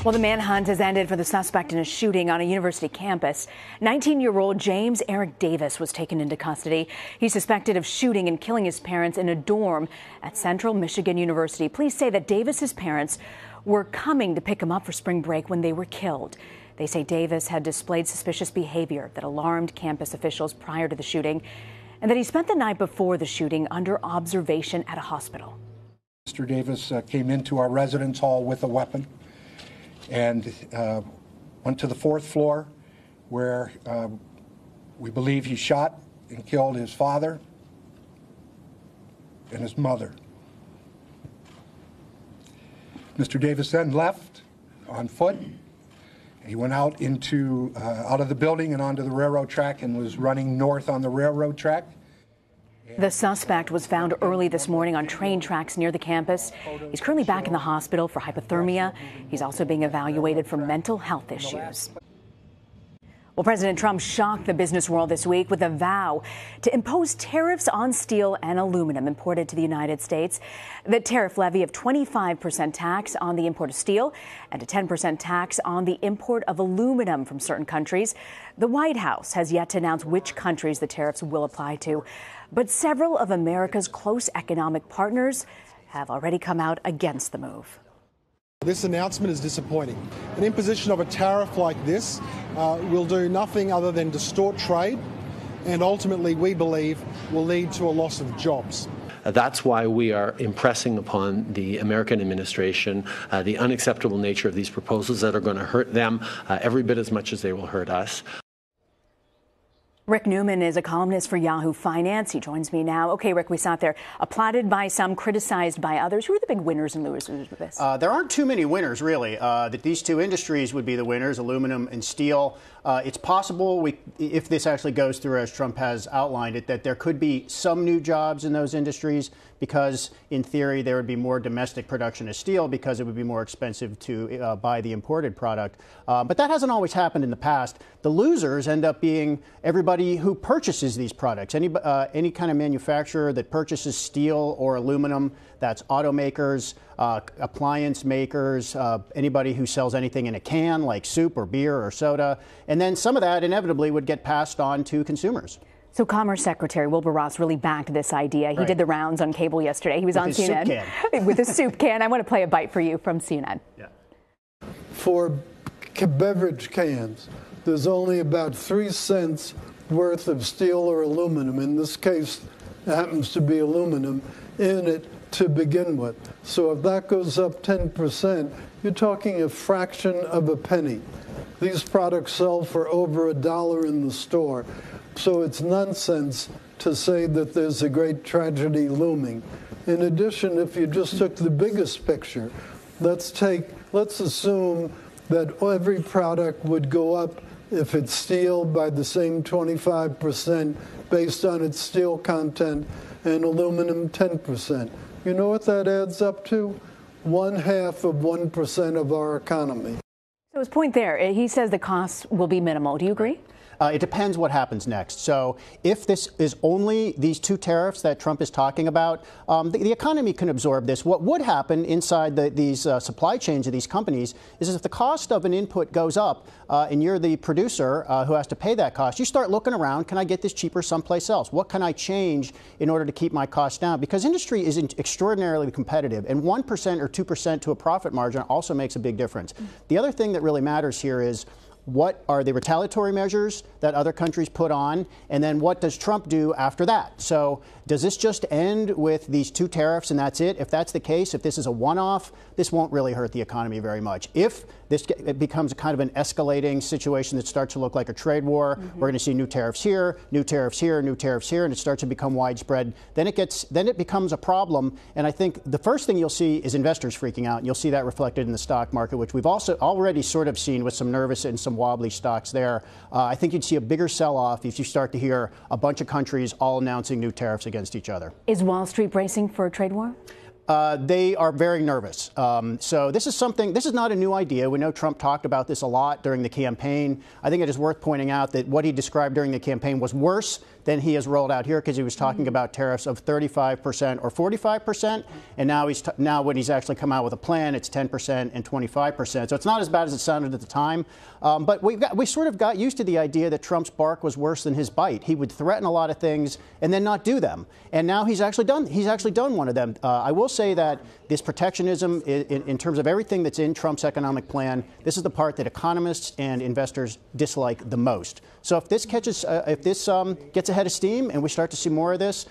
Well, the manhunt has ended for the suspect in a shooting on a university campus. 19-year-old James Eric Davis was taken into custody. He's suspected of shooting and killing his parents in a dorm at Central Michigan University. Police say that Davis's parents were coming to pick him up for spring break when they were killed. They say Davis had displayed suspicious behavior that alarmed campus officials prior to the shooting, and that he spent the night before the shooting under observation at a hospital. Mr. Davis came into our residence hall with a weapon and went to the 4th floor where we believe he shot and killed his father and his mother. Mr. Davis then left on foot. He went out of the building and onto the railroad track and was running north on the railroad track. The suspect was found early this morning on train tracks near the campus. He's currently back in the hospital for hypothermia. He's also being evaluated for mental health issues. Well, President Trump shocked the business world this week with a vow to impose tariffs on steel and aluminum imported to the United States. The tariff levy of 25% tax on the import of steel and a 10% tax on the import of aluminum from certain countries. The White House has yet to announce which countries the tariffs will apply to, but several of America's close economic partners have already come out against the move. This announcement is disappointing. An imposition of a tariff like this will do nothing other than distort trade and ultimately, we believe, will lead to a loss of jobs. That's why we are impressing upon the American administration the unacceptable nature of these proposals that are going to hurt them every bit as much as they will hurt us. Rick Newman is a columnist for Yahoo Finance. He joins me now. Okay, Rick, we saw it there. Applauded by some, criticized by others. Who are the big winners and losers of this? There aren't too many winners, really. That these two industries would be the winners, aluminum and steel. It's possible, if this actually goes through as Trump has outlined it, that there could be some new jobs in those industries because, in theory, there would be more domestic production of steel because it would be more expensive to buy the imported product. But that hasn't always happened in the past. The losers end up being everybody who purchases these products. Any kind of manufacturer that purchases steel or aluminum, that's automakers, appliance makers, anybody who sells anything in a can like soup or beer or soda. And then some of that inevitably would get passed on to consumers. So Commerce Secretary Wilbur Ross really backed this idea. He did the rounds on cable yesterday. He was on CNN soup can. with a soup can. I want to play a bite for you from CNN. Yeah. For beverage cans, there's only about 3 cents worth of steel or aluminum. In this case, it happens to be aluminum in it to begin with. So if that goes up 10%, you're talking a fraction of a penny. These products sell for over $1 in the store. So it's nonsense to say that there's a great tragedy looming. In addition, if you just took the biggest picture, let's assume that every product would go up if it's steel by the same 25% based on its steel content and aluminum 10%. You know what that adds up to? 0.5% of our economy. So his point there, he says the costs will be minimal. Do you agree? It depends what happens next. So if this is only these two tariffs that Trump is talking about, the economy can absorb this. What would happen inside these supply chains of these companies is if the cost of an input goes up and you're the producer who has to pay that cost, you start looking around, can I get this cheaper someplace else? What can I change in order to keep my costs down? Because industry is extraordinarily competitive, and 1% or 2% to a profit margin also makes a big difference. The other thing that really matters here is what are the retaliatory measures that other countries put on, and then what does Trump do after that? So does this just end with these two tariffs and that's it? If that's the case, if this is a one-off, this won't really hurt the economy very much. If it becomes a kind of an escalating situation that starts to look like a trade war, we're going to see new tariffs here, new tariffs here, new tariffs here, and it starts to become widespread. Then it becomes a problem. And I think the first thing you'll see is investors freaking out. And you'll see that reflected in the stock market, which we've also already sort of seen with some nervous and some wobbly stocks there. I think you'd see a bigger sell-off if you start to hear a bunch of countries all announcing new tariffs against each other. Is Wall Street bracing for a trade war? they are very nervous. So this is not a new idea. We know Trump talked about this a lot during the campaign. I think it is worth pointing out that what he described during the campaign was worse than he has rolled out here, because he was talking about tariffs of 35% or 45%, and now when he's actually come out with a plan, it's 10% and 25%. So it's not as bad as it sounded at the time. But we sort of got used to the idea that Trump's bark was worse than his bite. He would threaten a lot of things and then not do them. And now he's actually done one of them. I will say that this protectionism, in terms of everything that's in Trump's economic plan, this is the part that economists and investors dislike the most. So if this gets ahead of steam and we start to see more of this,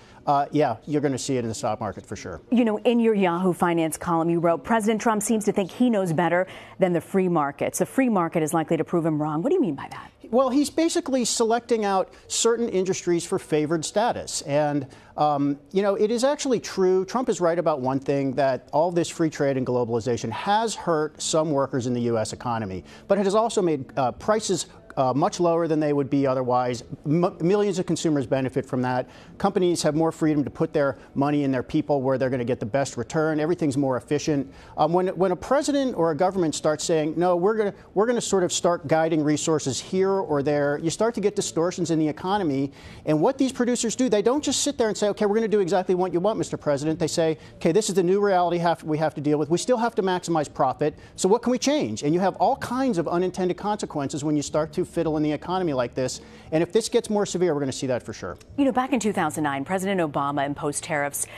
yeah, you're going to see it in the stock market for sure. You know, in your Yahoo Finance column, you wrote, President Trump seems to think he knows better than the free markets. The free market is likely to prove him wrong. What do you mean by that? Well, he's basically selecting out certain industries for favored status. And, you know, it is actually true. Trump is right about one thing, that all this free trade and globalization has hurt some workers in the U.S. economy. But it has also made prices much lower than they would be otherwise. Millions of consumers benefit from that. Companies have more freedom to put their money in their people where they're going to get the best return. Everything's more efficient. When a president or a government starts saying, no, we're going to sort of start guiding resources here or there, you start to get distortions in the economy. And what these producers do, they don't just sit there and say, okay, we're going to do exactly what you want, Mr. President. They say, okay, this is the new reality we have to deal with. We still have to maximize profit. So what can we change? And you have all kinds of unintended consequences when you start to fiddle in the economy like this. And if this gets more severe, we're going to see that for sure. You know, back in 2009, President Obama imposed tariffs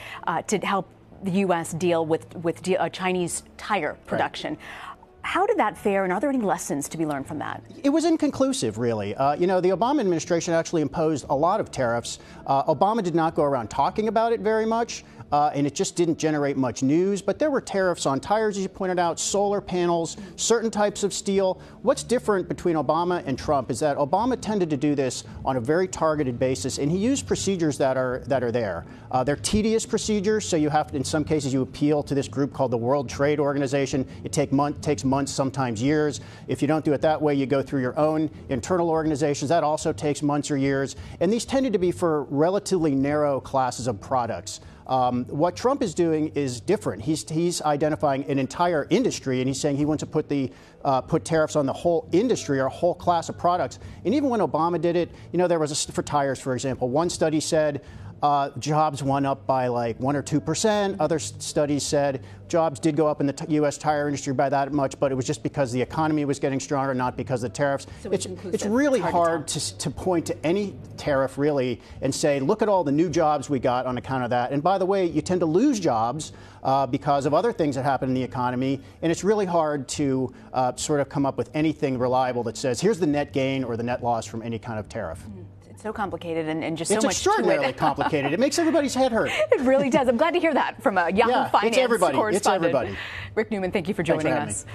to help the U.S. deal with Chinese tire production. Right. How did that fare, and are there any lessons to be learned from that? It was inconclusive, really. You know, the Obama administration actually imposed a lot of tariffs. Obama did not go around talking about it very much. And it just didn't generate much news. But there were tariffs on tires, as you pointed out, solar panels, certain types of steel. What's different between Obama and Trump is that Obama tended to do this on a very targeted basis, and he used procedures that are there. They're tedious procedures, so you have to, in some cases, you appeal to this group called the World Trade Organization. It takes months, sometimes years. If you don't do it that way, you go through your own internal organizations. That also takes months or years. And these tended to be for relatively narrow classes of products. What Trump is doing is different. He's identifying an entire industry, and he's saying he wants to put tariffs on the whole industry or a whole class of products. And even when Obama did it, you know, there was for tires, for example, one study said jobs went up by like 1 or 2%. Other studies said jobs did go up in the U.S. tire industry by that much, but it was just because the economy was getting stronger, not because of the tariffs. So it's really hard to point to any tariff, really, and say, look at all the new jobs we got on account of that. And by the way, you tend to lose jobs because of other things that happen in the economy. And it's really hard to sort of come up with anything reliable that says, here's the net gain or the net loss from any kind of tariff. It's so complicated and just so much. It's extraordinarily complicated. It makes everybody's head hurt. It really does. I'm glad to hear that from a Yahoo Finance correspondent. It's everybody. Rick Newman, thank you for joining us.